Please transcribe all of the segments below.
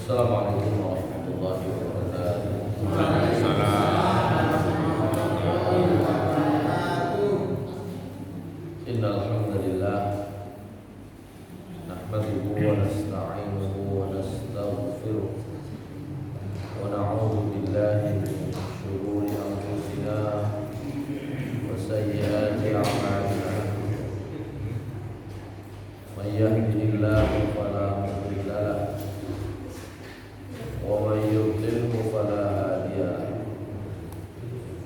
Assalamualaikum warahmatullahi wabarakatuh. Innal hamdalillah nahmaduhu wa nasta'inuhu wa nastaghfiruh wa na'udzu billahi min shururi anfusina wa sayyiati a'malina. May yahdihillahu fala mudilla lahu wa may yudlilhu fala hadiya lahu.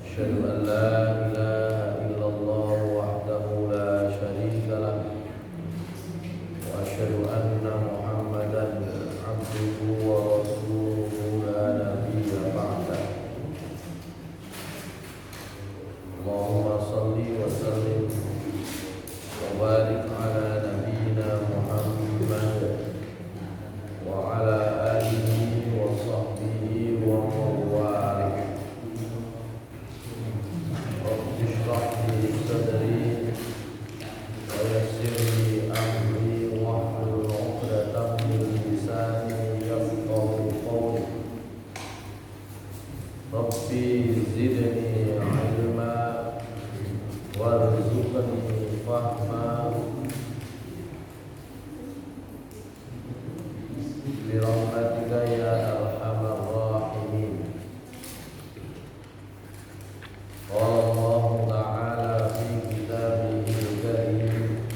Asyhadu an la ilaha illallah wahdahu la syarika lahu wa asyhadu anna Muhammadan abduhu wa rasuluhu la nabiyya ba'dah. Allahumma shalli wa sallim wa barik ala nabiyyina Muhammad wa ala alihi wa sahbihi wa mawalih. Rabbi shrah li sadri wa yassir li amri wahlul 'uqdatam min lisani yafqahu qawli. Rabbi zidni 'ilma warzuqni fahma bi rahmatika ya arhamar rahimin. Qala Allah ta'ala fi kitabihil karim,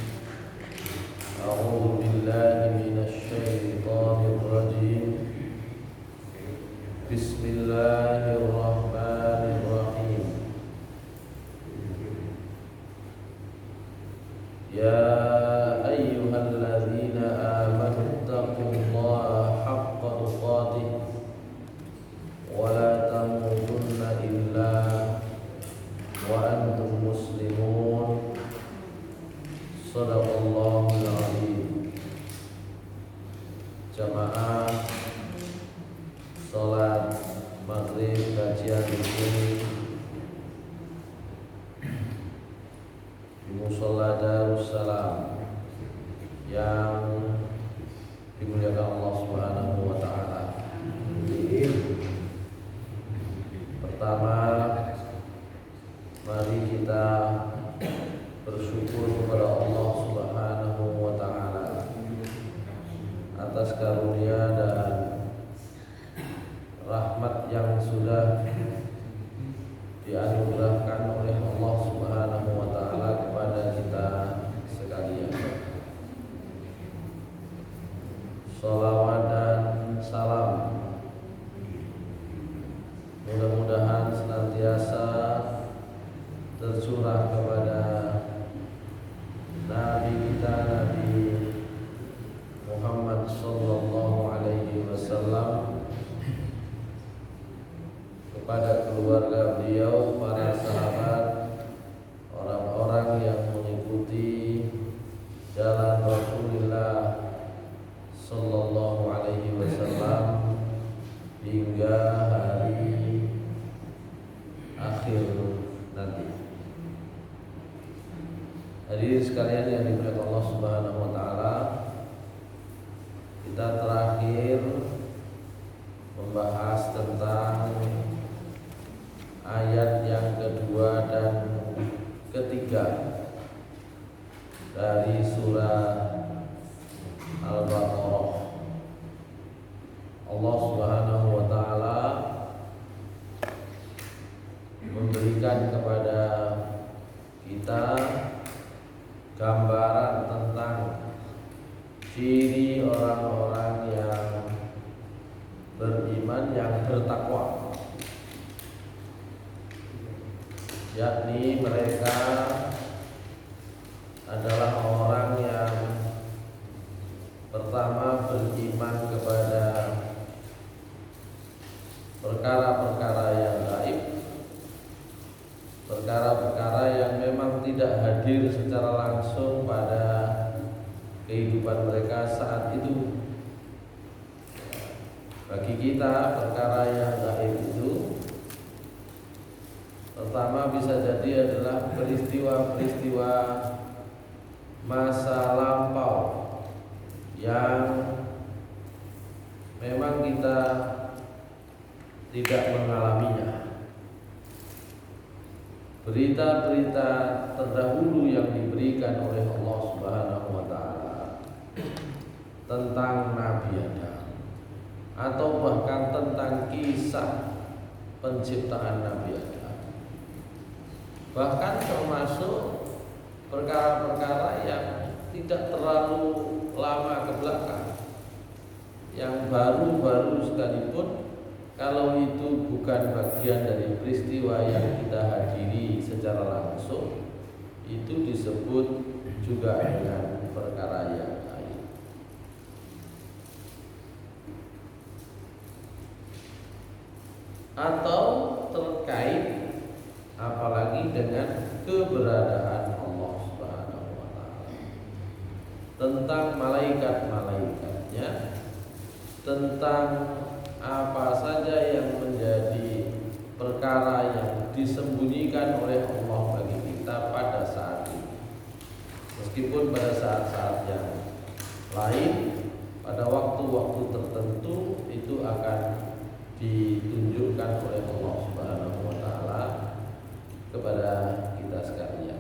a'udzu billahi minasy syaithanir rajim. Bismillahirrahmanirrahim. Ya ayyuhalladzina amanu taqullaha haqqa tuqatih wa la tamutunna illa wa antum muslimun. Shadaqallahul azim. Jamaah salat maghrib kajian ini di Musholla Darussalam yang dimuliakan Allah Subhanahu wa taala. Pertama, mari kita bersyukur kepada Allah Subhanahu wa taala atas karunia dan rahmat yang sudah dianugerahkan oleh Allah Subhanahu wa taala kepada kita sekalian. Shalawat dan salam mudah-mudahan senantiasa tercurah kepada Nabi kita, Nabi Muhammad sallallahu alaihi wasallam, kepada keluarga beliau, para sahabat, orang-orang yang mengikuti jalan Rasulullah sallallahu alaihi wasallam hingga hari akhir nanti. Hadirin sekalian yang dimuliakan Allah Subhanahu wa taala, kita terakhir membahas tentang ayat yang kedua dan ketiga dari surah Al-Baqarah. Allah Subhanahu wa taala memberikan kepada kita gambaran tentang ciri orang-orang yang beriman, yang bertakwa, yakni mereka adalah orang yang pertama beriman kepada perkara-perkara yang gaib, perkara-perkara yang memang tidak hadir secara langsung pada kehidupan mereka saat itu. Bagi kita, perkara yang gaib itu pertama bisa jadi adalah peristiwa-peristiwa masa lampau yang memang kita tidak mengalaminya. Berita-berita terdahulu yang diberikan oleh Allah Subhanahu wa taala tentang Nabi Adam atau bahkan tentang kisah penciptaan Nabi Adam, bahkan termasuk perkara-perkara yang tidak terlalu lama ke belakang, yang baru-baru sekalipun, kalau itu bukan bagian dari peristiwa yang kita hadiri secara langsung, itu disebut juga dengan perkara yang lain. Atau terkait apalagi dengan keberadaan Allah Subhanahu wa taala, tentang malaikat-malaikatnya, tentang apa saja yang menjadi perkara yang disembunyikan oleh Allah bagi kita pada saat ini. Meskipun pada saat-saat yang lain, pada waktu-waktu tertentu itu akan ditunjukkan oleh Allah Subhanahu wa taala kepada kita sekalian.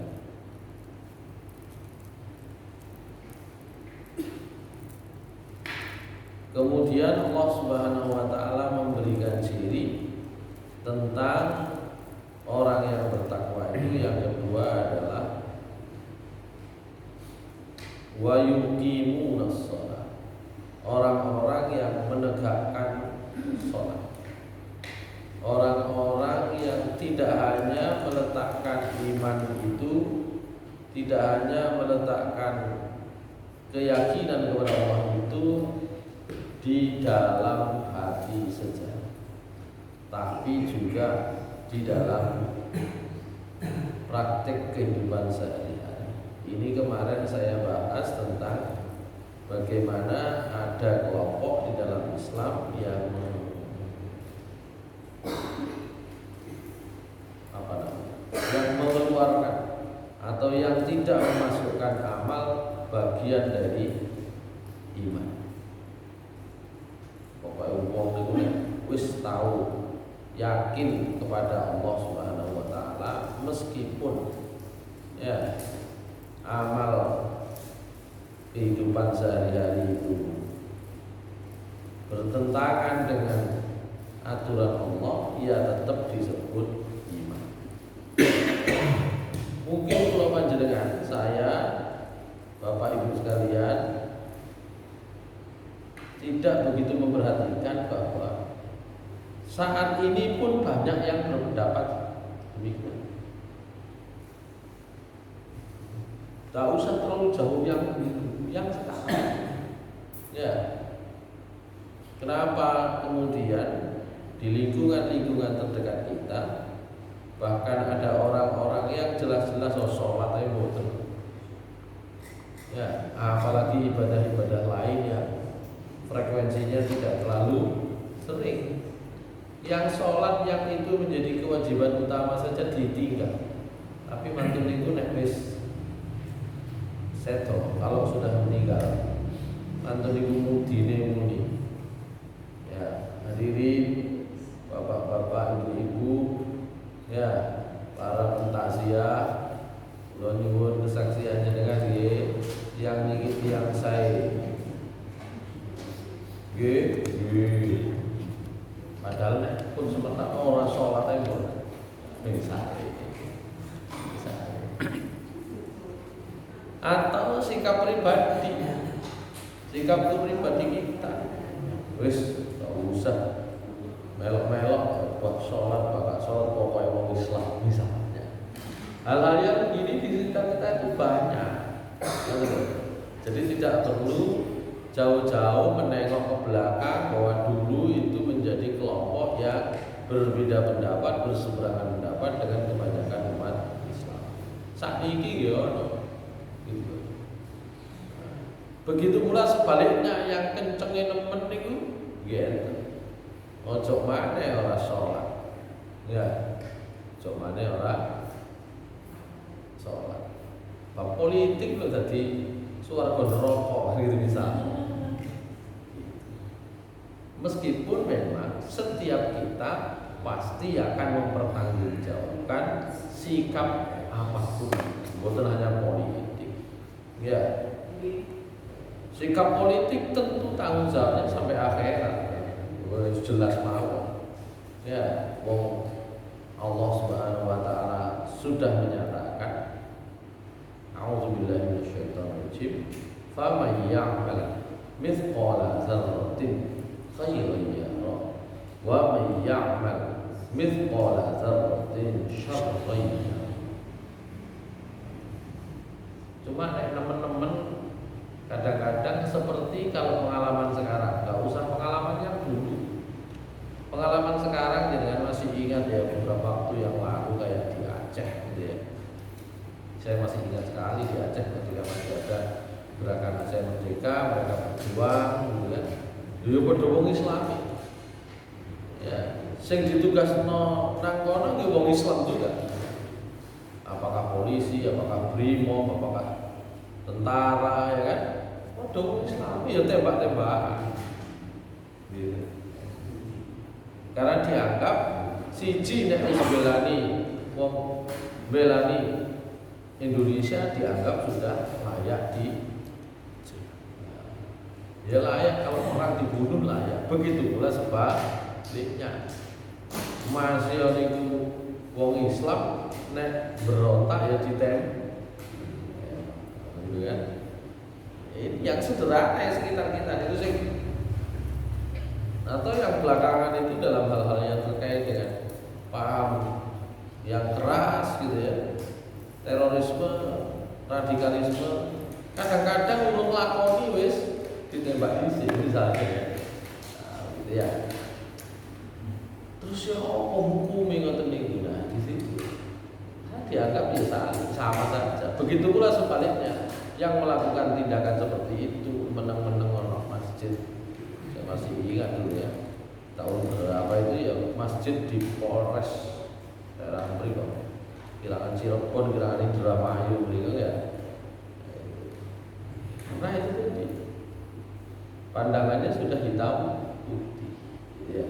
Kemudian Allah Subhanahu wa taala memberikan ciri tentang orang yang bertakwa itu, yang kedua adalah wa yuqimunas shalah, orang-orang yang menegakkan shalat. Orang-orang yang tidak hanya meletakkan iman itu, tidak hanya meletakkan keyakinan kepada Allah itu di dalam hati saja, tapi juga di dalam praktik kehidupan sehari-hari. Ini kemarin saya bahas tentang bagaimana ada kelompok di dalam Islam yang yang mengeluarkan atau yang tidak memasukkan amal bagian dari iman. Pokoknya wong niku wis tahu yakin kepada Allah Subhanahu wa taala, meskipun ya amal kehidupan sehari-hari itu bertentangan dengan aturan Allah, ia tetap disebut iman. Mungkin kalau panjenengan, saya, Bapak Ibu sekalian, tidak begitu memperhatikan bahwa saat ini pun banyak yang berpendapat demikian. Tak usah terlalu jauh yang sekarang. Ya. Kenapa kemudian di lingkungan-lingkungan terdekat kita bahkan ada orang-orang yang jelas-jelas sholat aja boten. Ya, apalagi ibadah-ibadah lain yang frekuensinya tidak terlalu sering. Yang sholat yang itu menjadi kewajiban utama saja ditinggal. Tapi mantu niku nek wis seto, kalau sudah meninggal, mantu niku mudine muni. Ya, hadirin bapak-bapak, ibu-ibu, ya, para pentakziah, kula nyuwun kesaksiannya dengan yang niki tiyang sae. Nggih. Padahal nek pun sementara ora salat ae mboten. Misale. Atau sikap pribadi. Sikap pribadi kita. Wis gak usah melok-melok buat sholat, bakal sholat, pokoknya mau Islam misalnya. Hal-hal yang begini di sekitar kita itu banyak. Jadi tidak perlu jauh-jauh menengok ke belakang bahwa dulu itu menjadi kelompok yang berbeda pendapat, berseberangan pendapat dengan kebanyakan umat Islam. Saat ini ya, gitu. Begitu pula sebaliknya, yang kencengin nemen itu, gitu. Ojo maneh ora sholat, ya. Ojo maneh ora sholat. Bab politik lo tadi, swarga neraka gitu misalnya. Meskipun memang setiap kita pasti akan mempertanggungjawabkan sikap apapun, bukan hanya politik. Ya, sikap politik tentu tanggung jawabnya sampai akhirat. Itu jelas mau. Ya, Allah Subhanahu wa taala sudah menyatakan, a'udzubillahi minasyaitonirrajim, faman ya'mal mithqala dzarratin khairan yarah wa man ya'mal mithqala dzarratin syarran yarah. Cuma teman-teman kadang-kadang seperti kalau pengalaman sekarang, nggak usah pengalaman yang dulu. Pengalaman sekarang jangan masih ingat ya beberapa waktu yang lalu kayak di Aceh gitu ya. Saya masih ingat sekali di Aceh ketika masih ada gerakan Aceh Merdeka, mereka berjuang gitu kan. Dia berjuang Islami. Ya, sing ditugasno nang kono nggih wong Islam juga. Apakah polisi, apakah brimob, apakah tentara ya kan? Waduh Islami ya tembak-tembakan. Gitu. Karena dianggap siji nek belani Indonesia dianggap sudah layak ya layak, kalau orang dibunuh layak. Begitu pula sebaliknya. Masih itu wong Islam nek berontak ya ditembak. Gitu kan? Ini yang sederhana yang sekitar kita itu sih. Atau yang belakangan itu dalam hal-hal yang terkait dengan paham yang keras gitu ya, terorisme, radikalisme, kadang-kadang urung lakoni wis ditembak isi misalnya ya. Nah, gitu ya. Terus ya apa hukumnya ngoten niku, nah di situ dianggap ya sama saja. Begitu pula sebaliknya, yang melakukan tindakan seperti itu meneng-meneng orang masjid. Saya masih ingat dulu ya, tahun berapa itu ya, masjid di Polres daerah Mriko, Kilangan Cirebon, Kilangan Indramayu gitu ya. Nah itu tadi pandangannya sudah hitam putih ya.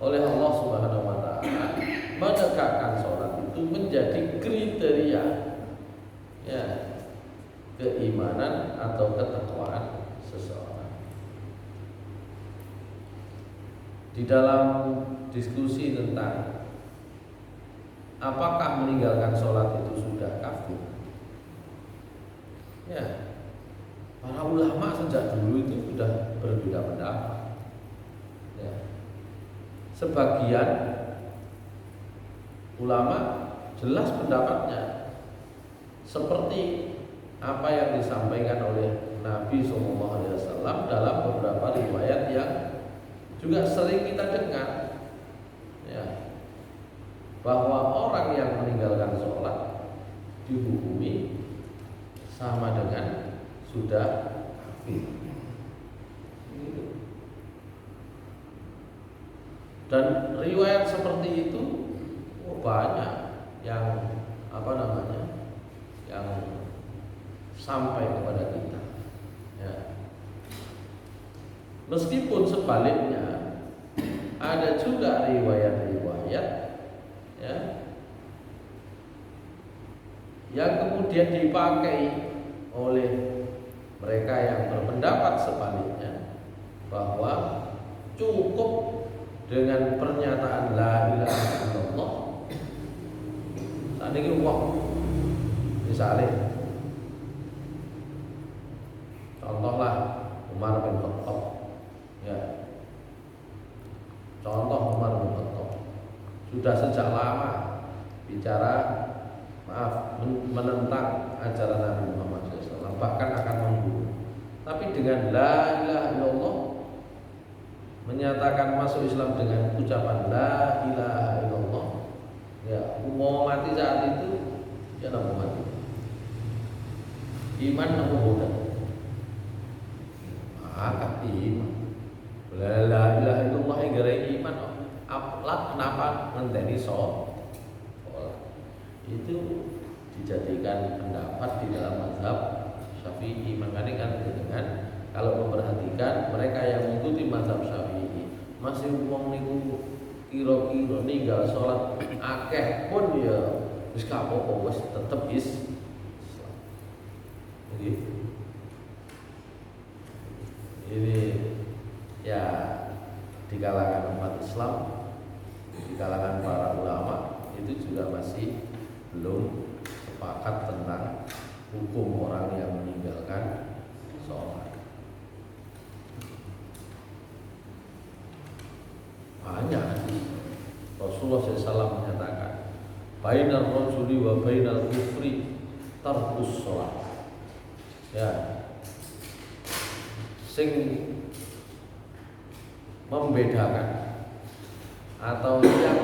Oleh Allah Subhanahu wa taala menegakkan sholat itu menjadi kriteria ya keimanan atau ketakwaan seseorang. Di dalam diskusi tentang apakah meninggalkan sholat itu sudah kafir, ya para ulama sejak dulu itu sudah berbeda pendapat. Ya. Sebagian ulama jelas pendapatnya seperti apa yang disampaikan oleh Nabi SAW dalam beberapa riwayat yang juga sering kita dengar, ya, bahwa orang yang meninggalkan sholat dihukumi sama dengan sudah kafir. Dan riwayat seperti itu banyak yang yang sampai kepada kita. Ya. Meskipun sebaliknya ada juga riwayat-riwayat ya, yang kemudian dipakai oleh mereka yang berpendapat sebaliknya bahwa cukup dengan pernyataan la ilaha illallah. Saat ini misalnya contohlah Umar bin Khattab, ya. Contoh Umar bin Khattab sudah sejak lama bicara menentang ajaran Nabi Muhammad SAW, bahkan akan membunuh. Tapi dengan la ilaha illallah, menyatakan masuk Islam dengan ucapan la ilaha illallah, ya, mau mati saat itu ya mau mati. Iman mau bodoh. Maka iman. La ilaha illallah yang gerai iman. Aplah kenapa ngenteni sholat? Itu dijadikan pendapat di dalam mazhab Syafi'i. Makanya kan dengan kalau memperhatikan mereka yang mengikuti mazhab Syafi'i masih wong niku kira-kira ninggal sholat akeh pun ya wis gak apa-apa, wis tetep Islam. Ini ya di kalangan umat Islam, di kalangan para ulama itu juga masih belum sepakat tentang hukum orang yang meninggalkan sholat. Banyak Rasulullah SAW menyatakan bainal rajuli wa bainal kufri tarkus sholat. Ya, sing membedakan atau yang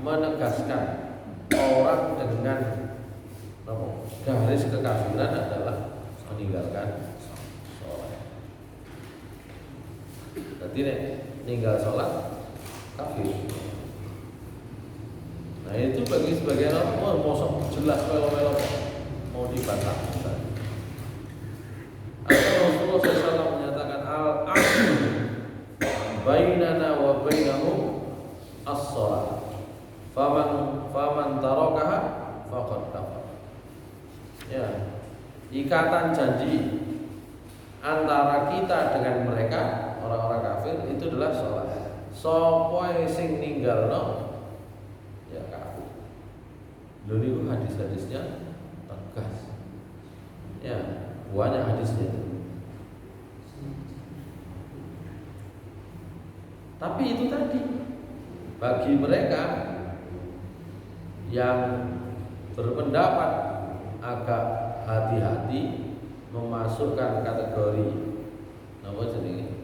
menegaskan orang dengan garis kekafiran adalah meninggalkan sholat. Jadi meninggal sholat kafir. Nah itu bagi sebagian orang mosok jelas kalau mau dibantah. Atau Rasulullah SAW menyatakan al-ahdu bainana wa bainahum as-sholat. Faman tarakaha faqad kafar. Ya, ikatan janji antara kita dengan mereka orang-orang kafir itu adalah sholat. Sapa sing ninggalno ya kafir. Lho niku hadis-hadisnya tegas. Ya, banyak hadisnya. Tapi itu tadi bagi mereka yang berpendapat agak hati-hati memasukkan kategori apa jenenge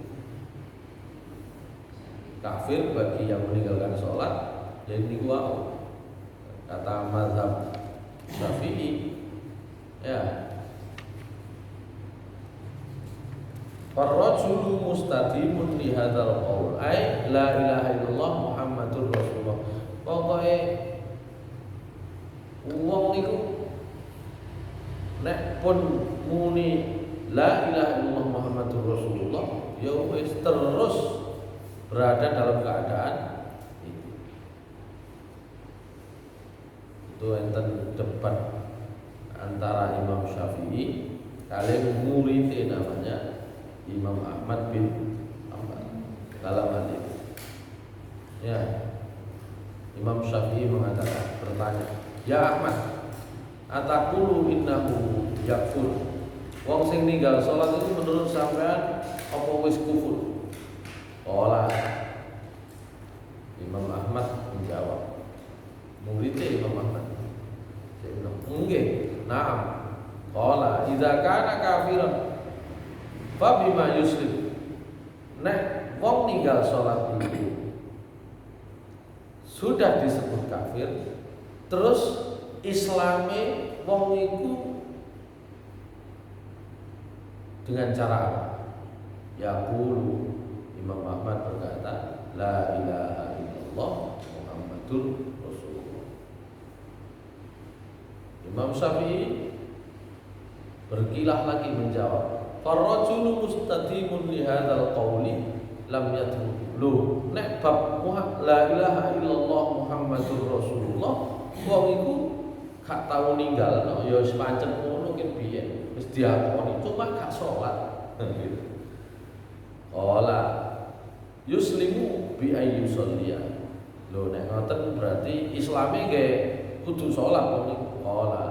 kafir bagi yang meninggalkan sholat, jadi niku kata mazhab Syafi'i ya farrajulu mustadimun li hadzal qaul ay la ilaha illallah Muhammadur Rasulullah. Pokoke wong niku nek pun muni la ilaha illallah Muhammadur Rasulullah ya wis terus berada dalam keadaan itu enten debat antara Imam Syafi'i kalian muridnya namanya Imam Ahmad bin Hanbal dalam hal itu. Ya, Imam Syafi'i mengatakan bertanya, ya Ahmad, ataqulu innahu yakfur. Wong sing ninggal salat itu menurut sampean apa wis kufur? Qala Imam Ahmad menjawab, muridnya Imam Ahmad. Dia bilang, nggih, na'am. Qala idza kana kafiran fa bima yuslim. Nek wong ninggal salat itu sudah disebut kafir, terus Islame wong iku dengan cara apa? Yaqulu Imam Ahmad berkata, la ilaha illallah Muhammadur Rasulullah. Imam Syafi'i berkilah lagi menjawab, farrajulu mustadimun li hadzal qawli lam yadru. Lu nek bab la ilaha illallah Muhammadur Rasulullah wong iku gak tau ninggalno ya wis pancen ngono ki biyen wis diakoni cuma gak salat gitu. Qala yuslimu bi ayyusalliya. Lho nek ngoten berarti islame nggih kudu salat niku. Qala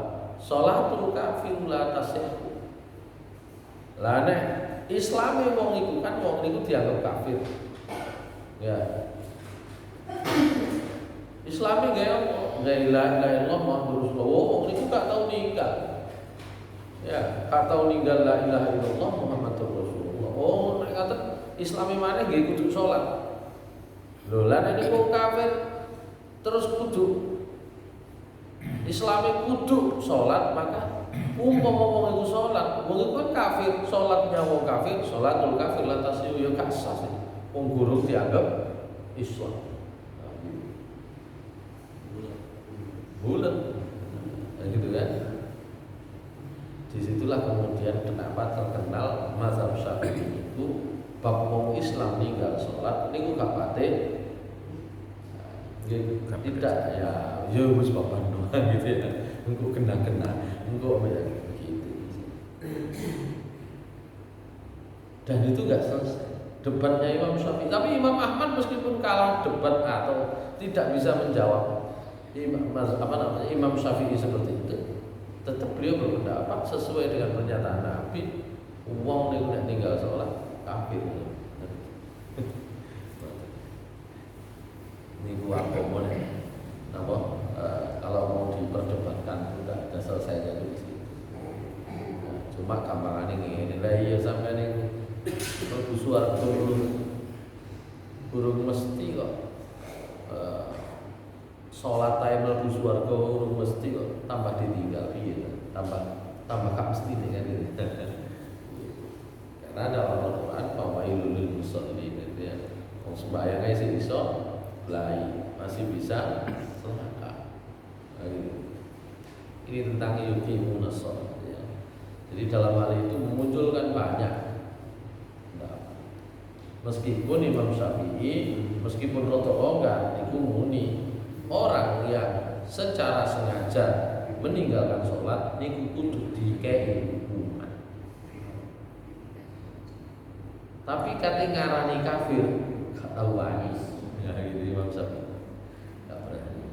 salatul kafir la tasih. Lah nek islame wong iku kan wong niku dianggap kafir. Ya. Islame nggih apa? La ilaha illallah Muhammadur Rasulullah. Wong niku gak tau ninggal. Ya, gak tau ninggal la ilaha illallah Muhammadur Rasulullah. Oh, nek ngoten Islami maneh nggih kudu salat. Lho lan nek wong kafir terus kudu Islami kudu salat, maka umpama wong iku salat, wong iku kan kafir, salatnya wong kafir, salatul kafir lantas yo gak sah. Wong guru dianggap Islam. Bulat. Nah, gitu kan. Disitulah kemudian kemudian kenapa terkenal mazhab Syafi'i itu bab wong Islam ninggal sholat niku gak pate tidak ya wis papan doang gitu ya. Engko kena engko begitu. Dan itu gak selesai debatnya Imam Syafi'i. Tapi Imam Ahmad meskipun kalah debat atau tidak bisa menjawab Imam Syafi'i seperti itu, tetap beliau berpendapat sesuai dengan pernyataan Nabi, wong nek ninggal sholat kafir. Ini gua ngomong napa kalau mau diperdebatkan sudah ada selesainya di situ. Cuma gampangane ngene lha iya sampeyan niku mlebu swarga burung mesti kok sholat time mlebu swarga burung mesti kok tambah ditinggal piye tambah gak mesti dengan itu. Karena ada Al-Qur'an fawailul musallin gitu ya. Wong sembahyang ae sing iso belai masih bisa selaka. Ini tentang yuqimun shalah ya. Jadi dalam hal itu memunculkan banyak. Meskipun Imam Syafi'i meskipun roto enggak niku muni orang yang secara sengaja meninggalkan sholat niku kudu dikei hukuman. Tapi kate ngarani kafir gak tahu wani. Ya gitu Imam Syafi'i. Gak berani.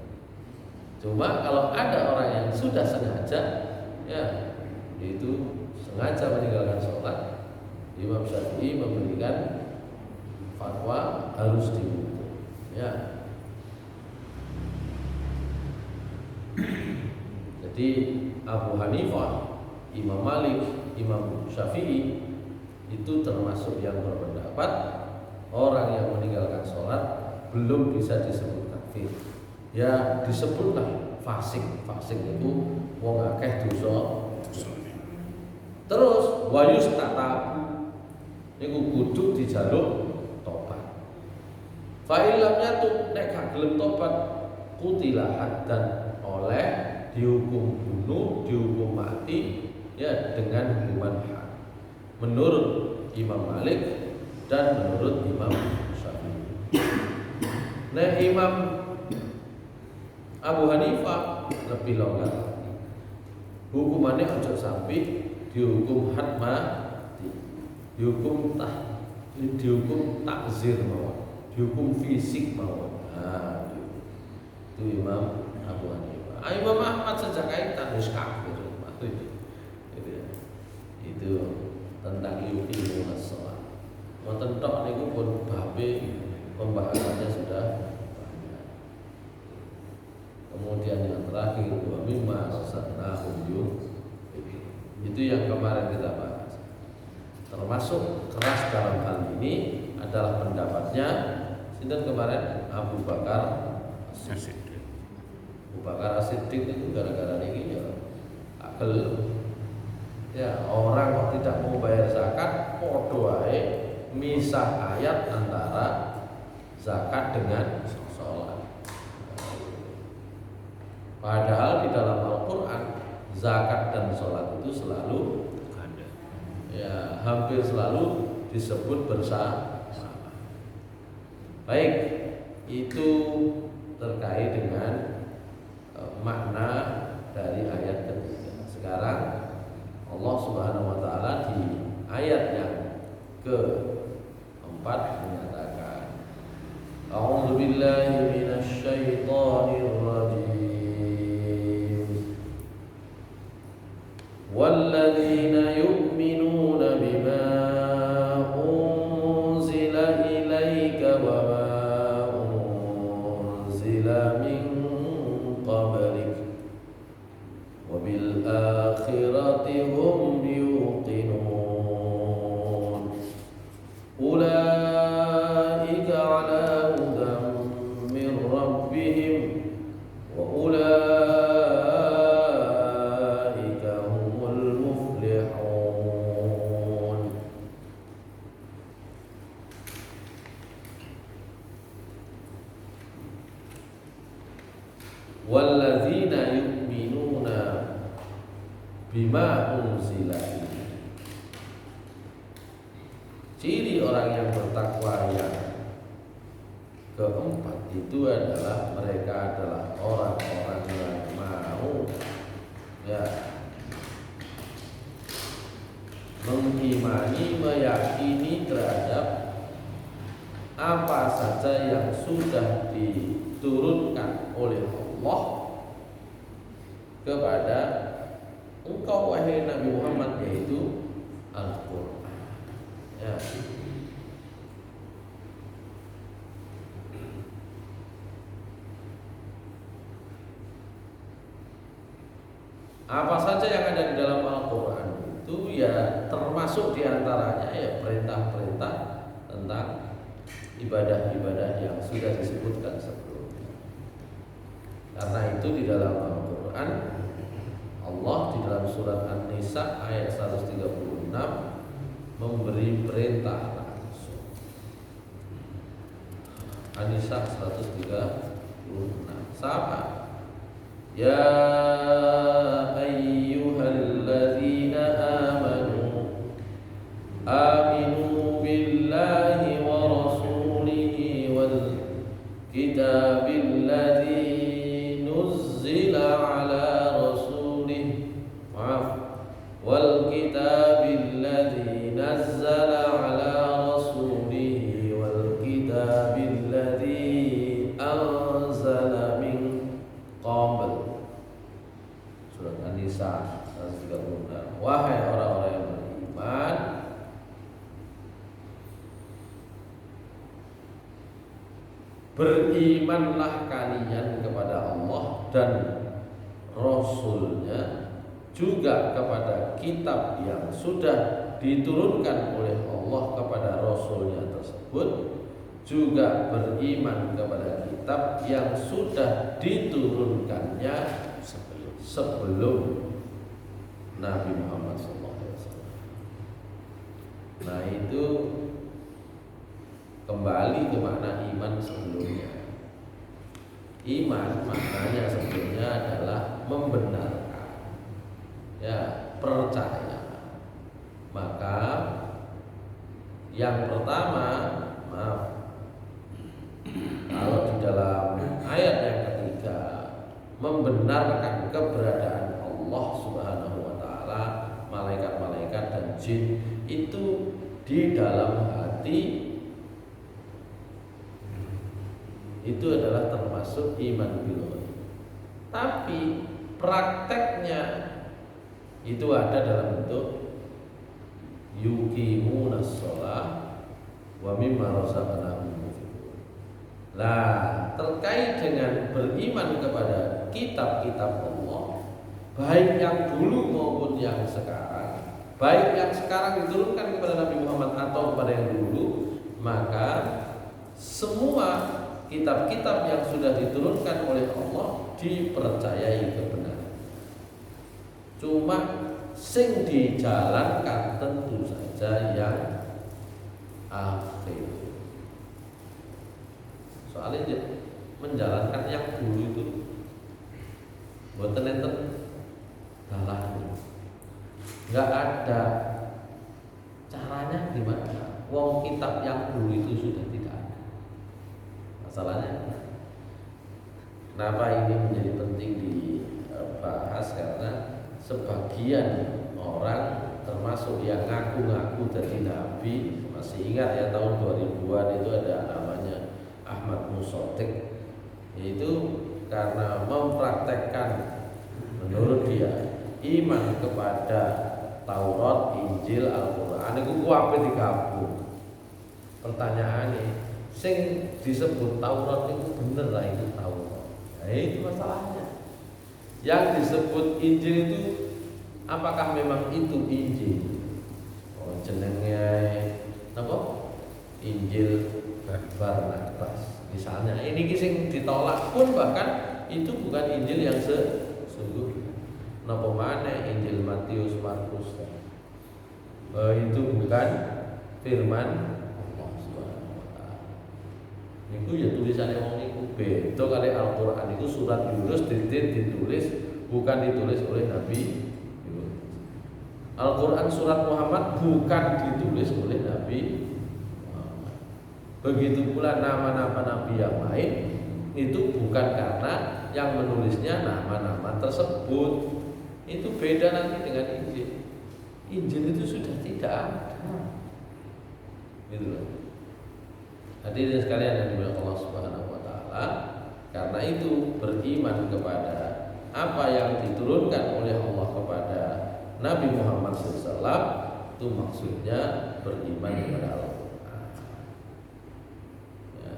Cuma kalau ada orang yang sudah sengaja ya itu sengaja meninggalkan sholat, Imam Syafi'i memberikan fatwa harus dihukum. Ya. Jadi Abu Hanifah, Imam Malik, Imam Syafi'i itu termasuk yang berpendapat orang yang meninggalkan sholat belum bisa disebut kafir. Ya disebutlah fasik. Fasik itu wong akeh dosa. Terus wayus tata niku kudu dijaluk tobat. Fa ilamnya tuh nek gak gelem tobat kutilah haddan oleh dihukum bunuh, dihukum mati ya dengan hukuman had. Menurut Imam Malik dan menurut Imam Syafi'i. Nah Imam Abu Hanifah lebih longgar. Hukumannya ojo sampai dihukum had mati, dihukum takzir mawon, dihukum fisik mawon. Nah, itu Imam Abu Hanifah. Imam Ahmad sejak kaitan wis kafir. Itu tentang yuqimun shalah. Wonten tok niku pun babe pembahasannya sudah banyak. Kemudian yang terakhir wa mimma sanahum itu yang kemarin kita bahas. Termasuk keras dalam hal ini adalah pendapatnya sinten kemarin Abu Bakar As-Siddiq. Abu Bakar As-Siddiq itu gara-gara ini ya akal. Ya, orang kok tidak mau bayar zakat, podo wae misah ayat antara zakat dengan sholat. Padahal di dalam Al-Quran zakat dan sholat itu selalu ada. Ya, hampir selalu disebut bersama. Baik, itu terkait dengan makna dari ayat ketiga. Sekarang Allah Subhanahu wa taala di ayat yang ke-4 menyatakan A'udzu billahi minasy syaithanir rajim. Walladzina yu'minuna bima unzila ilaika wa ma unzila min qablik wa bil akhirati hum yuqinun. Ulaika ala hudan min rabbihim wa ulaika humul muflihun. Walladzina yu'minuna bima unzila ilaika. ciri orang yang bertakwa yang keempat itu adalah mereka adalah orang-orang yang mau ya mengimani, meyakini terhadap apa saja yang sudah diturunkan oleh Allah kepada engkau wahai Nabi Muhammad, yaitu Al-Quran ya. Apa saja yang ada di dalam Al-Quran itu ya termasuk diantaranya ya perintah-perintah tentang ibadah-ibadah yang sudah disebutkan sebelumnya. Karena itu di dalam Al-Quran Allah di dalam surat An-Nisa ayat 136 memberi perintah langsung. An-Nisa 136 sama. Ya ayyuhalladzina amanu aminu billahi wa rasulihi wal kitabil ladzi nuzzila ala rasulih wal kitabil ladzi nazzala ala rasulih wal kitabil ladzi anzala min qabl. Surat An-Nisa 136. Wahai orang-orang yang beriman, berimanlah kalian kepada Allah dan Rasul-Nya, juga kepada kitab yang sudah diturunkan oleh Allah kepada Rasul-Nya tersebut, juga beriman kepada kitab yang sudah diturunkannya sebelum Nabi Muhammad SAW. Nah itu kembali ke makna iman sebelumnya. Iman maknanya sebelumnya adalah membenarkan, ya, percaya. Maka yang pertama, kalau di dalam ayat yang ketiga membenarkan keberadaan Allah Subhanahu wa taala, malaikat-malaikat dan jin itu di dalam hati, itu adalah termasuk iman billahi. Tapi prakteknya itu ada dalam bentuk yuqimunas shalah wa mimma razaqnahum yunfiqun. Nah, terkait dengan beriman kepada kitab-kitab Allah, baik yang dulu maupun yang sekarang, baik yang sekarang diturunkan kepada Nabi Muhammad atau kepada yang dulu, maka semua kitab-kitab yang sudah diturunkan oleh Allah dipercayai kebenaran. Cuma sing dijalankan tentu saja yang akhir. Soalnya dia menjalankan yang dulu itu mboten enten dalane. Enggak ada caranya gimana. Wong kitab yang dulu itu sudah tidak ada. Masalahnya kenapa ini menjadi penting dibahas, karena sebagian orang termasuk yang ngaku-ngaku jadi nabi, masih ingat ya tahun 2000-an itu ada namanya Ahmad Musotik, yaitu karena mempraktekkan menurut dia iman kepada Taurat, Injil, Al-Quran itu kuwape digabung. Pertanyaannya, sing disebut Taurat itu bener lah itu Taurat. Nah, itu masalahnya. Yang disebut Injil itu apakah memang itu Injil? Oh, jenenge apa? Injil Barnabas. Misalnya ini sing ditolak pun bahkan itu bukan Injil yang sesungguhnya. Napa maneh Injil Matius, Markus. Itu bukan firman Allah Subhanahu wa taala. Niku ya tulisannya wong niku beda kali Al-Qur'an itu surat Yunus ditulis bukan ditulis oleh Nabi Yunus. Al-Quran surat Muhammad bukan ditulis oleh Nabi Muhammad. Begitu pula nama-nama Nabi yang lain itu bukan karena yang menulisnya nama-nama tersebut. Itu beda nanti dengan Injil. Injil itu sudah tidak ada. Gitu loh. Hadirin sekalian yang dimuliakan Allah Subhanahu wa taala, karena itu beriman kepada apa yang diturunkan oleh Allah kepada Nabi Muhammad SAW itu maksudnya beriman kepada Al-Quran. Ya.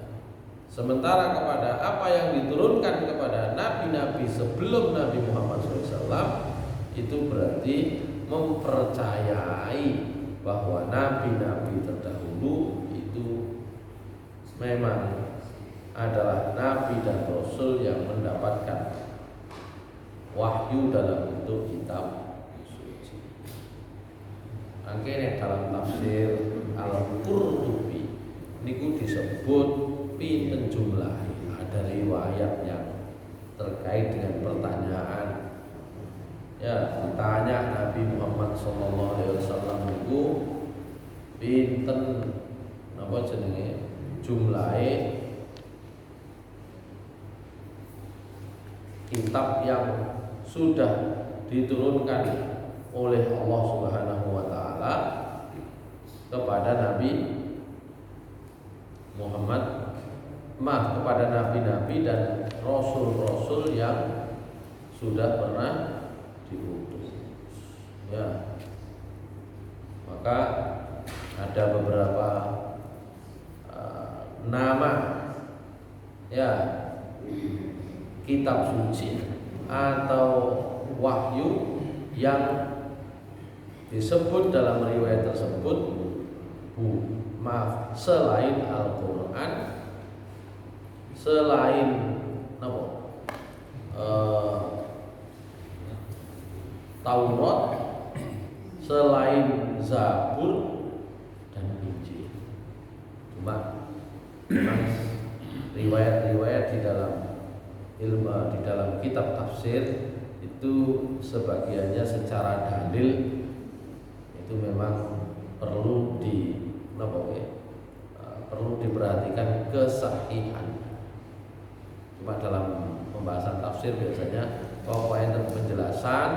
Sementara kepada apa yang diturunkan kepada nabi-nabi sebelum Nabi Muhammad SAW itu berarti mempercayai bahwa nabi-nabi terdahulu itu memang adalah nabi dan rasul yang mendapatkan wahyu dalam bentuk kitab. Angkene dalam tafsir Al-Qurtubi niku disebut pinten jumlah. Ada riwayat yang terkait dengan pertanyaan. Ya, ditanya Nabi Muhammad SAW niku pinten napa jenenge jumlahe kitab yang sudah diturunkan oleh Allah Subhanahu wa taala kepada Nabi Muhammad, kepada nabi-nabi dan rasul-rasul yang sudah pernah diutus. Ya. Maka ada beberapa nama ya kitab suci atau wahyu yang disebut dalam riwayat tersebut selain Al-Quran, selain Taurat, selain Zabur dan Injil. Cuma riwayat-riwayat di dalam kitab tafsir itu sebagiannya secara dalil itu memang perlu perlu diperhatikan kesahihan. Cuma dalam pembahasan tafsir biasanya pokoknya penjelasan,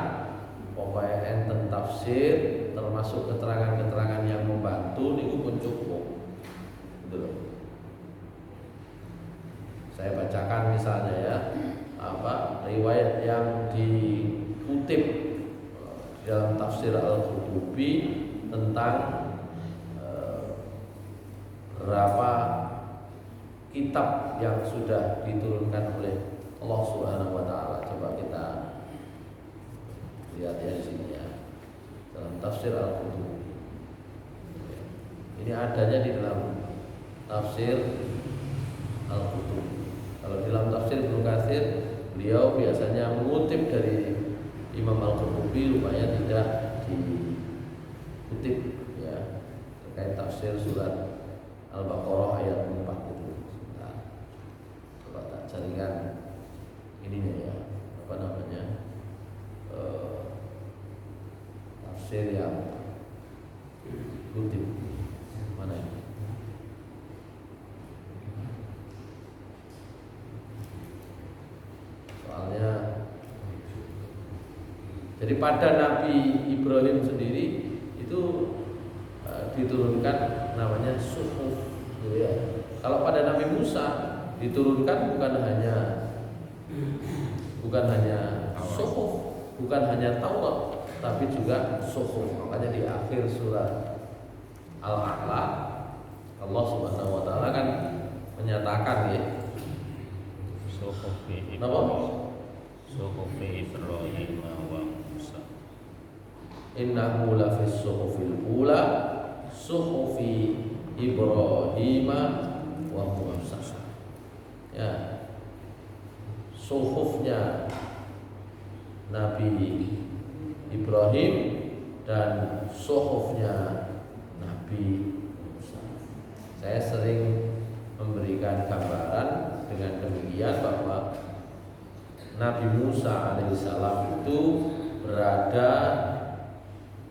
pokoknya enten tafsir termasuk keterangan-keterangan yang membantu itu pun cukup. Gitu loh. Saya bacakan misalnya ya riwayat yang dikutip dalam tafsir Al-Qurtubi tentang berapa kitab yang sudah diturunkan oleh Allah Subhanahu wa taala. Coba kita lihat ya di sini ya. Dalam tafsir Al-Qurtubi. Ini adanya di dalam tafsir Al-Qurtubi. Kalau di dalam tafsir Ibnu Katsir, beliau biasanya mengutip dari Imam Al-Qurtubi, rupanya tidak dikutip ya terkait tafsir surat Al-Baqarah ayat 4 itu. Nah, coba tak carikan ininya ya, tafsir yang kutip mana ini? Soalnya jadi pada Nabi Ibrahim sendiri itu diturunkan namanya suhuf, gitu ya. Kalau pada Nabi Musa diturunkan bukan hanya suhuf, bukan hanya Taurat, tapi juga suhuf. Makanya di akhir surat Al-A'la Allah Subhanahu wa taala kan menyatakan ya suhufi Ibrahim wa Musa. Innahu lafis suhufil ula suhufi Ibrahim wa Musa. Ya. Suhufnya Nabi Ibrahim dan suhufnya Nabi Musa. Saya sering memberikan gambaran dengan demikian bahwa Nabi Musa alaihissalam itu berada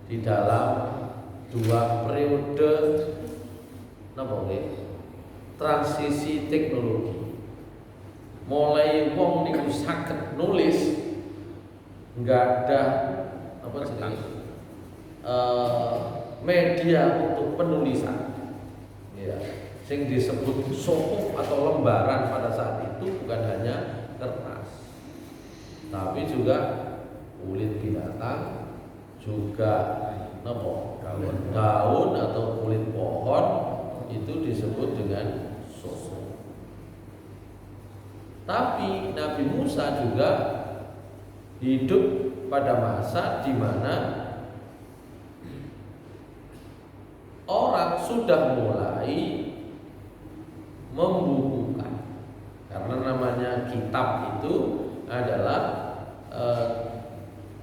di dalam dua periode transisi teknologi. Mulai wong niku saged nulis, nggak ada media untuk penulisan. Ya, sing disebut suhuf atau lembaran pada saat itu bukan hanya kertas, tapi juga kulit binatang, juga daun atau kulit pohon, itu disebut dengan suhuf. Tapi Nabi Musa juga hidup pada masa di mana orang sudah mulai membukukan, karena namanya kitab itu adalah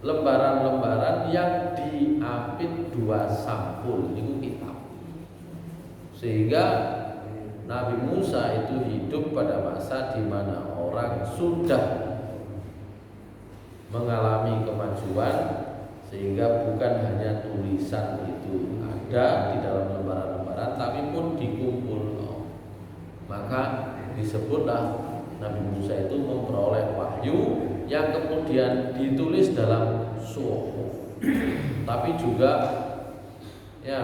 lembaran-lembaran yang diapit dua sampul, itu kitab. Sehingga Nabi Musa itu hidup pada masa di mana orang sudah mengalami kemajuan, sehingga bukan hanya tulisan itu ada di dalam lembaran-lembaran, tapi pun dikumpul. Maka disebutlah Nabi Musa itu memperoleh wahyu yang kemudian ditulis dalam suhuf, tapi juga ya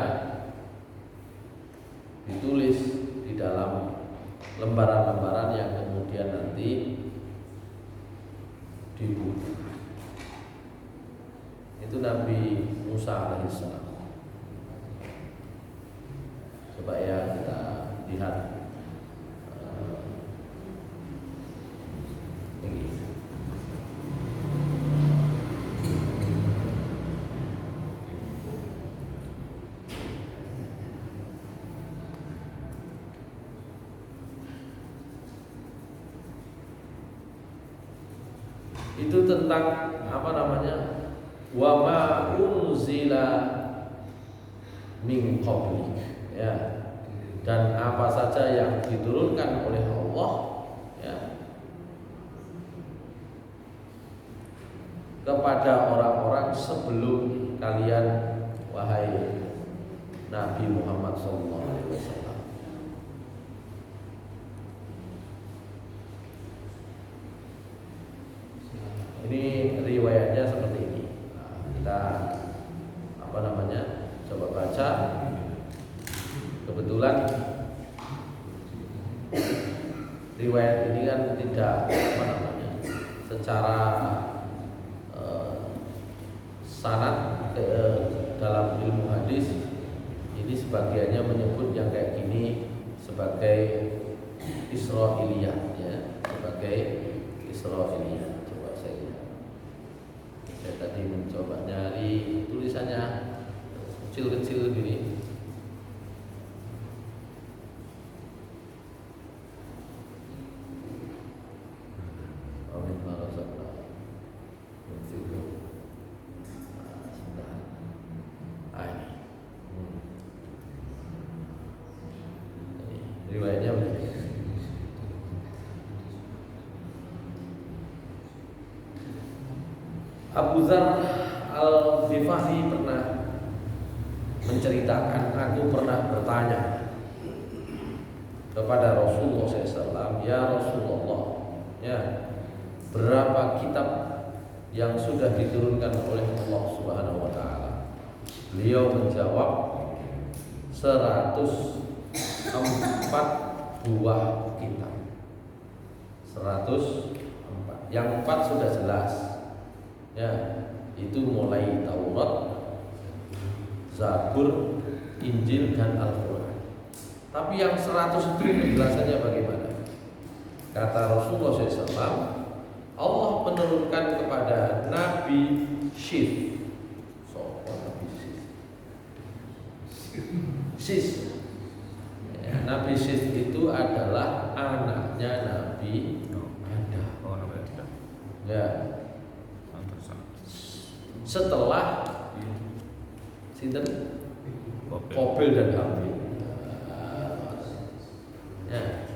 ditulis di dalam lembaran-lembaran yang kemudian nanti dibukukan. Itu Nabi Musa alaihissalam. Coba ya kita lihat ini. Itu tentang apa namanya? Wa ma unzila min qabli, ya, dan apa saja yang diturunkan oleh Allah, ya, kepada orang-orang sebelum kalian, wahai Nabi Muhammad SAW. Ini riwayatnya seperti ini. Kita apa namanya, coba baca. Kebetulan riwayat ini kan tidak apa namanya, secara sanad dalam ilmu hadis ini sebagiannya menyebut yang kayak gini sebagai Israiliyah, ya, sebagai Israiliyah. Saya tadi mencoba nyari tulisannya kecil-kecil gini. Amin warahmatullahi wabarakatuh. Riwayatnya begini. Abu Dzar Al-Ghifari pernah menceritakan, aku pernah bertanya kepada Rasulullah SAW, ya Rasulullah, ya, berapa kitab yang sudah diturunkan oleh Allah Subhanahu wa Ta'ala? Beliau menjawab 104 buah kitab. 104. Yang 4 sudah jelas. Ya, itu mulai Taurat, Zabur, Injil dan Al-Quran. Tapi yang 100 itu penjelasannya bagaimana? Kata Rasulullah SAW, Allah menurunkan kepada Nabi Syith. Nabi Syith. Ya, Nabi Syith itu adalah anaknya Nabi Adam. Ya. Setelah sinten Qabil dan Habil. Ya.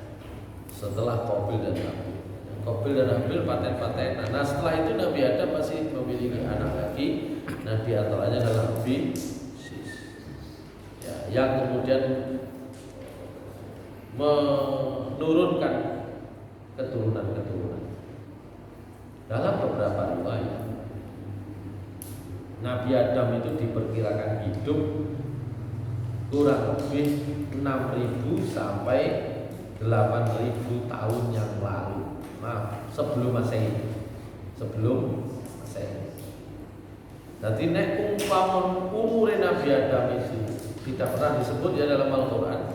Setelah Qabil dan Habil. Qabil dan Habil paten-patenan. Nah, setelah itu Nabi Adam masih memiliki anak lagi Nah, di antaranya adalah Nabi Sis, ya, yang kemudian menurunkan keturunan-keturunan. Dalam beberapa riwayat, Nabi Adam itu diperkirakan hidup kurang lebih 6.000 sampai 8.000 tahun yang lalu. Maaf, sebelum Masehi. Jadi nek umpama umure Nabi Adam itu tidak pernah disebut ya dalam Al-Qur'an.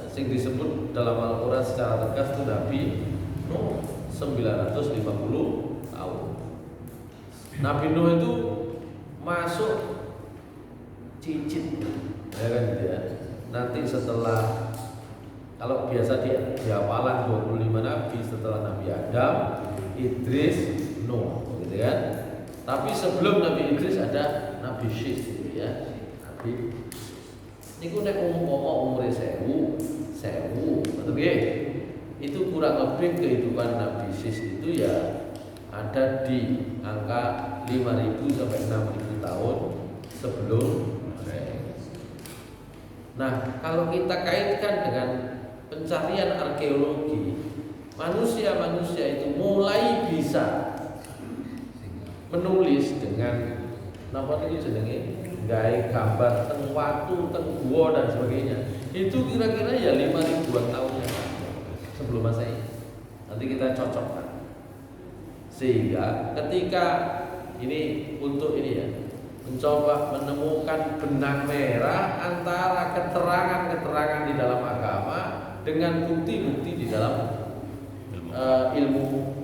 Sing disebut dalam Al-Qur'an secara tegas itu Nabi Nuh 950 tahun. Nabi Nuh itu masuk cicit, ya kan gitu ya. Nanti setelah, kalau biasa di awalan 25 nabi, setelah Nabi Adam, Idris, Nuh, gitu kan. Tapi sebelum Nabi Idris ada Nabi Syis, gitu ya. Nabi niku nek umure 1000, betul nggih? Itu kurang lebih kehidupan Nabi Syis itu ya ada di angka 5.000 sampai 6.000 tahun sebelum Masehi. Nah, kalau kita kaitkan dengan pencarian arkeologi, manusia itu mulai bisa menulis dengan napa iki jenenge, gawe gambar teng watu, teng gua dan sebagainya. Itu kira-kira ya 5.000-an tahun yang lalu sebelum Masehi. Nanti kita cocokkan. Sehingga ketika ini untuk ini ya, mencoba menemukan benang merah antara keterangan-keterangan di dalam agama dengan bukti-bukti di dalam ilmu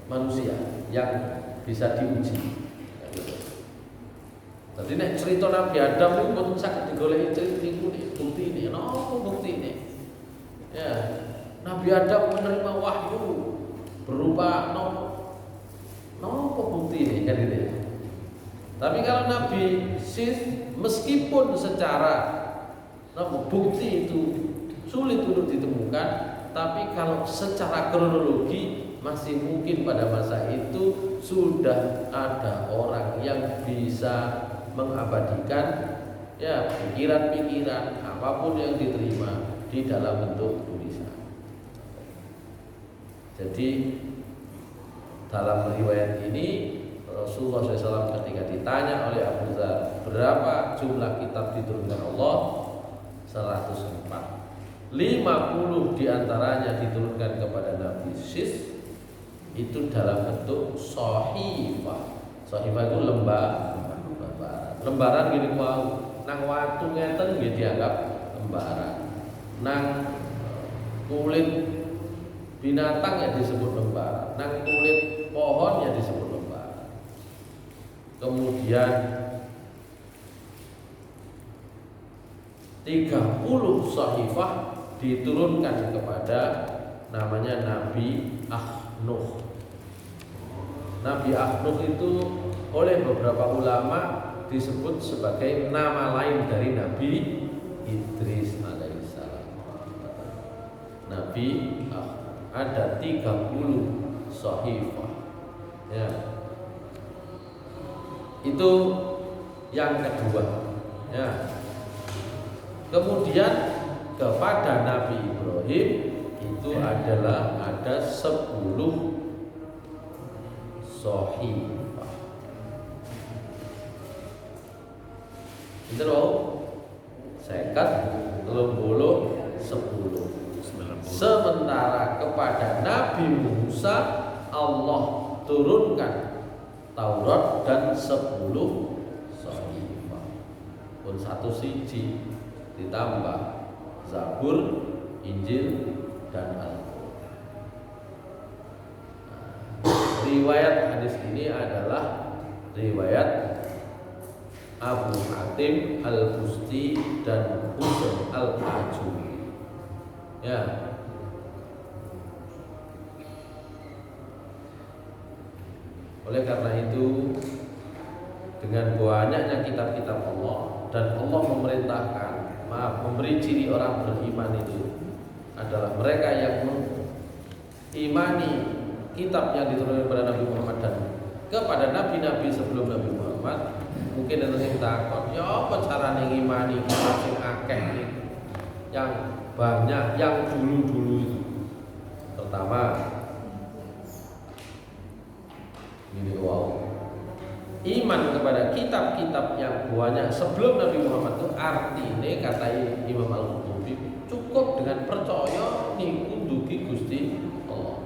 manusia yang bisa diuji. Jadi nek cerita Nabi Adam itu mboten saged digoleki cerita niku bukti ini, napa bukti ini? Ya, Nabi Adam menerima wahyu berupa nopo bukti ini kan gitu ya. Tapi kalau Nabi Syis meskipun secara bukti itu sulit untuk ditemukan, tapi kalau secara kronologi masih mungkin pada masa itu sudah ada orang yang bisa mengabadikan ya pikiran-pikiran apapun yang diterima di dalam bentuk tulisan. Jadi dalam riwayat ini Rasulullah SAW ketika ditanya oleh Abu Dzar berapa jumlah kitab diturunkan Allah, 104. 50 diantaranya diturunkan kepada Nabi Syis itu dalam bentuk sahifah. Sahifah itu lembaran gini mau nang watu ngeten nggih dianggap lembaran. Nang kulit binatang ya disebut lembaran, nang kulit pohon ya disebut lembaran. Kemudian 30 sahifah diturunkan kepada namanya Nabi Nuh. Nabi Nuh itu oleh beberapa ulama disebut sebagai nama lain dari Nabi Idris alaihissalam. Nabi ada 30 sahifah. Ya. Itu yang kedua. Ya. Kemudian kepada Nabi Ibrahim itu adalah ada 10 sahifah. Itu loh, 50, 30, 10. Sementara kepada Nabi Musa Allah turunkan Taurat dan 10 sahifah. Pun satu siji ditambah Zabur, Injil dan Al-Qur'an. Riwayat hadis ini adalah riwayat Abu Hatim Al-Busti dan Husain Al-Ajuri. Ya. Oleh karena itu, dengan banyaknya kitab-kitab Allah dan Allah memerintahkan, memberi ciri orang beriman itu adalah mereka yang mengimani kitab yang diturunkan kepada Nabi Muhammad dan kepada nabi-nabi sebelum Nabi Muhammad. Mungkin ada yang takut, ya apa carane ngimani kita sing akeh iki, yang banyak, yang dulu-dulu itu. Pertama, ini iman kepada kitab-kitab yang banyak sebelum Nabi Muhammad itu artinya kata Imam Al-Qurtubi cukup dengan percaya niku dugi Gusti Allah.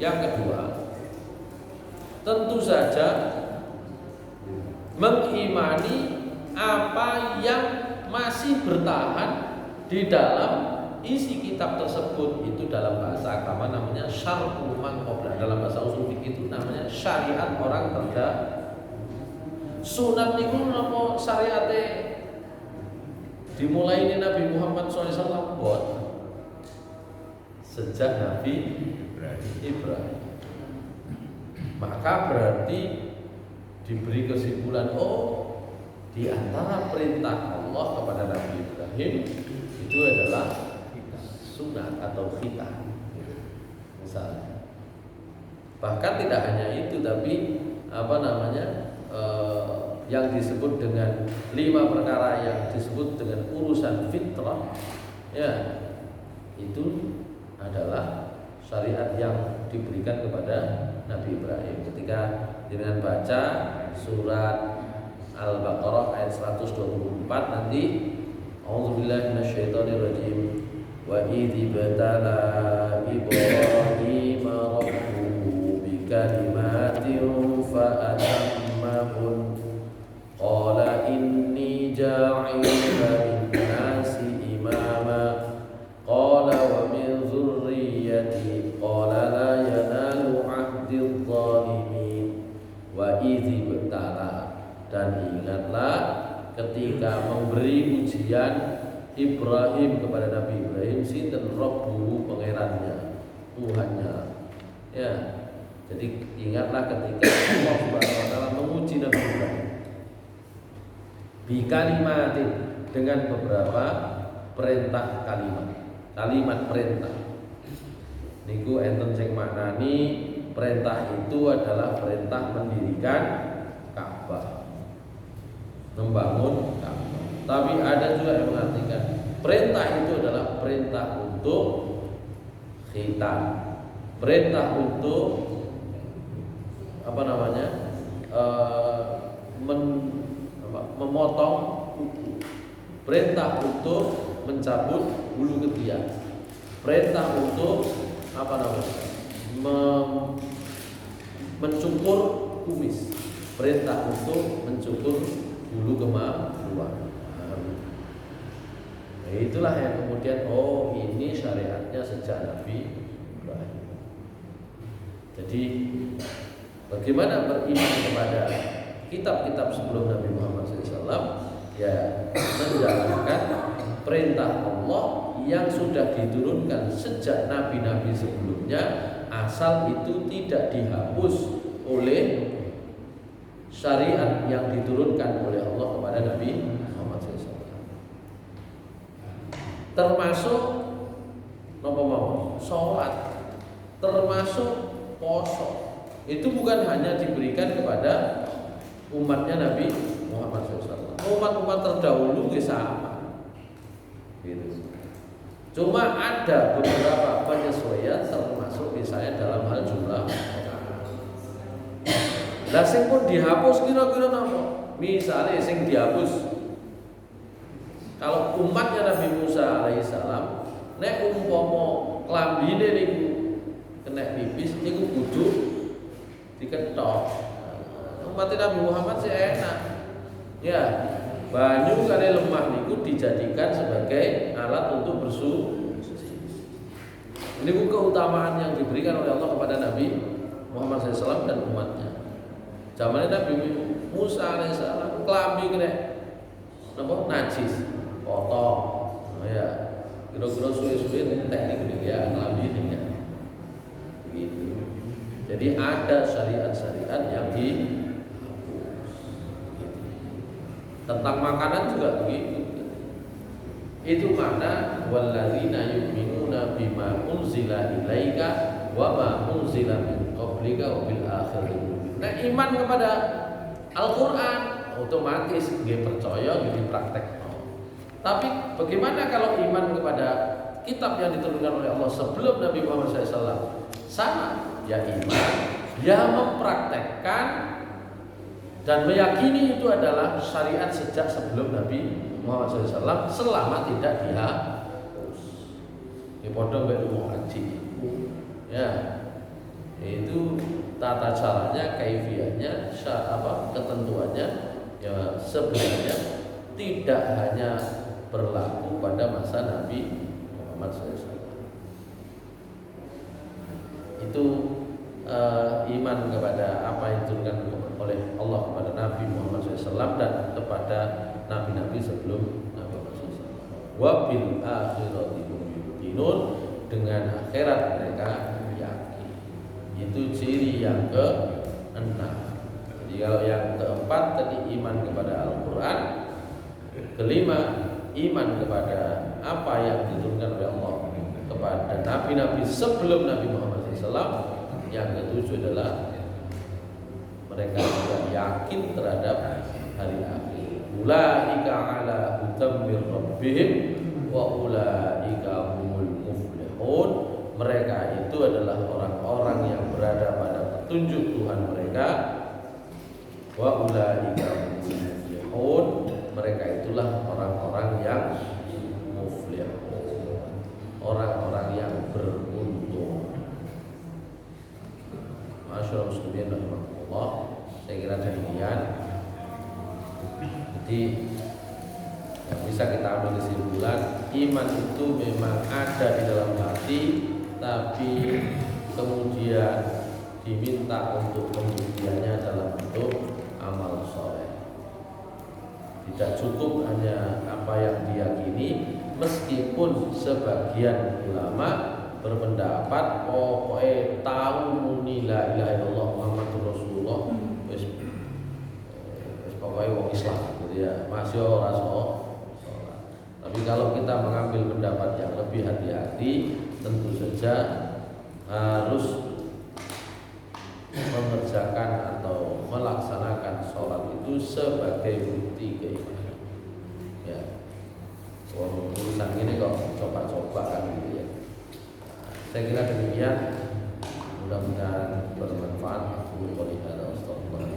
Yang kedua, tentu saja mengimani apa yang masih bertahan di dalam isi kitab tersebut. Itu dalam bahasa agama namanya syar'u man qabla, dalam bahasa usul fikih itu namanya syariat orang terdahulu. Sunat niku napa syariate dimulai ini Nabi Muhammad SAW buat sejak Nabi Ibrahim. Maka berarti diberi kesimpulan, di antara perintah Allah kepada Nabi Ibrahim itu adalah sunat atau khitah misalnya. Bahkan tidak hanya itu, tapi yang disebut dengan 5 perkara yang disebut dengan urusan fitrah, ya itu adalah syariat yang diberikan kepada Nabi Ibrahim. Ketika dengan baca surat Al-Baqarah ayat 124 nanti, A'udzubillahi minasyaitonirrajim. Wa idzi batala Ibrahim rabbuhu bikalimatin fa atammahun qala inni ja'iluka lin-nasi imama qala wa min dzurriyyati qala la yanalu 'ahdidz zalimin. Wa idzi batala, dan ingatlah ketika memberi ujian Ibrahim kepada Nabi Ibrahim, sinten rabbuhu, pangerannya, Tuhannya. Ya. Jadi ingatlah ketika Allah Subhanahu wa taala menguji Nabi Ibrahim bi kalimatin, dengan beberapa perintah kalimat perintah. Niku enten sing maknani perintah itu adalah perintah mendirikan Ka'bah, membangun Ka'bah. Tapi ada juga yang mengartikan perintah itu adalah perintah untuk khitan, perintah untuk memotong kuku, perintah untuk mencabut bulu ketiak, perintah untuk mencukur kumis, perintah untuk mencukur bulu kemaluan. Nah, itulah yang kemudian ini syariatnya sejak Nabi Ibrahim. Jadi bagaimana beriman kepada kitab-kitab sebelum Nabi Muhammad SAW? Ya, menjalankan perintah Allah yang sudah diturunkan sejak nabi-nabi sebelumnya, asal itu tidak dihapus oleh syariat yang diturunkan oleh Allah kepada Nabi Muhammad SAW. Termasuk sholat, termasuk poso. Itu bukan hanya diberikan kepada umatnya Nabi Muhammad SAW. Umat-umat terdahulu sama, gitu. Cuma ada beberapa penyesuaian, termasuk misalnya dalam hal jumlah. Lah sing pun dihapus kira-kira napa? Misalnya sing dihapus, kalau umatnya Nabi Musa alaihissalam, nek umpama klambine niku kena pipis niku kudu diketok. Umat Nabi Muhammad sih enak. Ya, banyu kali lemah niku dijadikan sebagai alat untuk bersuci. Ini keutamaan yang diberikan oleh Allah kepada Nabi Muhammad SAW dan umatnya. Zaman Nabi Musa alaihissalam klambi kena najis, kotor. Oh ya, kira-kira suwe-suwe teknik ini ya klambi ini ya. Begitu. Jadi ada syariat-syariat yang dihapus. Tentang makanan juga begitu. Itu mana walladzina yu'minuna bima unzila ilaika wa ma unzila min qablika wa bil akhiril yu'minun. Nah, iman kepada Al-Qur'an otomatis dia percaya, dia praktek. Tapi bagaimana kalau iman kepada kitab yang diturunkan oleh Allah sebelum Nabi Muhammad SAW? Sama, ya iman, ya mempraktekkan dan meyakini itu adalah syariat sejak sebelum Nabi Muhammad SAW selama tidak dihapus. Ini podong ilmu haji. Ya, itu tata caranya, kaifiyahnya, ketentuannya, ya sebenarnya tidak hanya berlaku pada masa Nabi Muhammad SAW. Itu iman kepada apa yang diturunkan oleh Allah kepada Nabi Muhammad SAW dan kepada nabi-nabi sebelum Nabi Muhammad SAW. Wa bil akhirati hum yuqinun, dengan akhirat mereka yakin. Itu ciri yang ke-6. Jadi kalau yang keempat tadi iman kepada Al-Quran, kelima iman kepada apa yang diturunkan oleh Allah kepada nabi-nabi sebelum Nabi Muhammad SAW. Yang ketujuh adalah mereka juga yakin terhadap hari akhir. Ulaika ala hudan mir rabbihim wa ulaika humul muflihun. Mereka itu adalah orang-orang yang berada pada petunjuk Tuhan mereka. Wa ulaika humul muflihun. Mereka itulah orang-orang yang muflihun, orang-orang yang beruntung. Masyaallah muslimin rahimahullah. Saya kira demikian. Jadi yang bisa kita ambil kesimpulan, iman itu memang ada di dalam hati, tapi kemudian diminta untuk pembuktiannya dalam bentuk amal soleh. Tidak cukup hanya apa yang diyakini, meskipun sebagian ulama berpendapat pokoknya tahu muni la ilaha illallah Muhammadur Rasulullah wis pokoknya wong Islam gitu ya, masih ora sholat. Tapi kalau kita mengambil pendapat yang lebih hati-hati, tentu saja harus mengerjakan atau melaksanakan sholat itu sebagai bukti keimanan. Ya, urusan ini kok coba-coba kan gitu ya. Saya kira demikian. Mudah-mudahan bermanfaat. Aku qouli hadza wa astagfirullah.